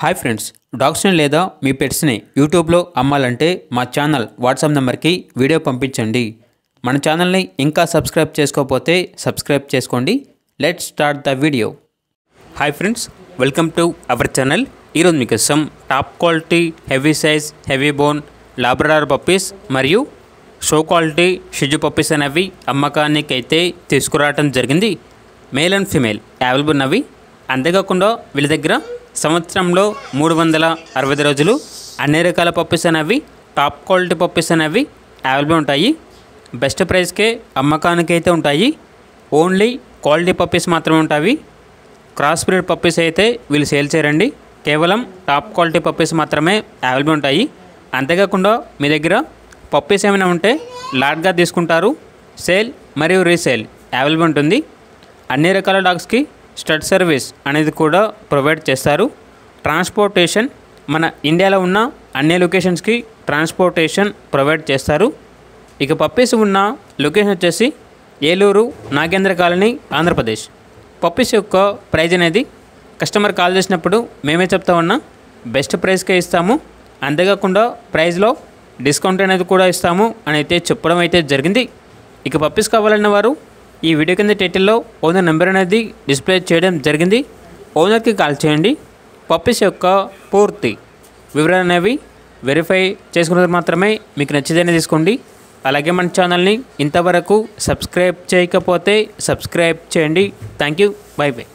Hi friends, డాగ్స్ని లేదా మీ పెట్స్ని యూట్యూబ్లో అమ్మాలంటే మా ఛానల్ వాట్సాప్ నెంబర్కి వీడియో పంపించండి. మన ఛానల్ని ఇంకా సబ్స్క్రైబ్ చేసుకోకపోతే సబ్స్క్రైబ్ చేసుకోండి. Let's start the video. Hi friends, welcome to our channel. ఈరోజు మీకోసం top quality heavy size heavy bone Labrador puppies మరియు షో క్వాలిటీ షిజు పప్పీస్ అనేవి అమ్మకానికి అయితే తీసుకురావడం జరిగింది. మేల్ అండ్ ఫీమేల్ అవైలబుల్ ఉన్నవి. అంతేకాకుండా వీళ్ళ దగ్గర సంవత్సరంలో 365 రోజులు అన్ని రకాల పప్పీస్ అనేవి టాప్ క్వాలిటీ పప్పీస్ అనేవి అవైలబుల్ ఉంటాయి. బెస్ట్ ప్రైస్కే అమ్మకానికి అయితే ఉంటాయి. ఓన్లీ క్వాలిటీ పప్పీస్ మాత్రమే ఉంటాయి. క్రాస్ బ్రీడ్ పప్పీస్ అయితే వీళ్ళు సేల్ చేయరండి. కేవలం టాప్ క్వాలిటీ పప్పీస్ మాత్రమే అవైలబుల్ ఉంటాయి. అంతేకాకుండా మీ దగ్గర పప్పీస్ ఏమైనా ఉంటే లాట్గా తీసుకుంటారు. సేల్ మరియు రీసేల్ అవైలబుల్ ఉంటుంది. అన్ని రకాల డాగ్స్కి స్టడ్ సర్వీస్ అనేది కూడా ప్రొవైడ్ చేస్తారు. ట్రాన్స్పోర్టేషన్ మన ఇండియాలో ఉన్న అన్ని లొకేషన్స్కి ట్రాన్స్పోర్టేషన్ ప్రొవైడ్ చేస్తారు. ఇక పప్పీస్ ఉన్న లొకేషన్ వచ్చేసి ఏలూరు నాగేంద్ర కాలనీ, ఆంధ్రప్రదేశ్. పప్పీస్ యొక్క ప్రైజ్ అనేది కస్టమర్ కాల్ చేసినప్పుడు మేమే చెప్తా ఉన్నా బెస్ట్ ప్రైస్కే ఇస్తాము. అంతేకాకుండా ప్రైస్లో డిస్కౌంట్ అనేది కూడా ఇస్తాము అని అయితే చెప్పడం అయితే జరిగింది. ఇక పప్పీస్ కావాలన్న వారు ఈ వీడియో కింద టైటిల్లో ఓనర్ నెంబర్ అనేది డిస్ప్లే చేయడం జరిగింది. ఓనర్కి కాల్ చేయండి. పప్పీస్ యొక్క పూర్తి వివరాలు అనేవి వెరిఫై చేసుకున్నది మాత్రమే మీకు నచ్చితేనే తీసుకోండి. అలాగే మన ఛానల్ని ఇంతవరకు సబ్స్క్రైబ్ చేయకపోతే సబ్స్క్రైబ్ చేయండి. Thank you. By by.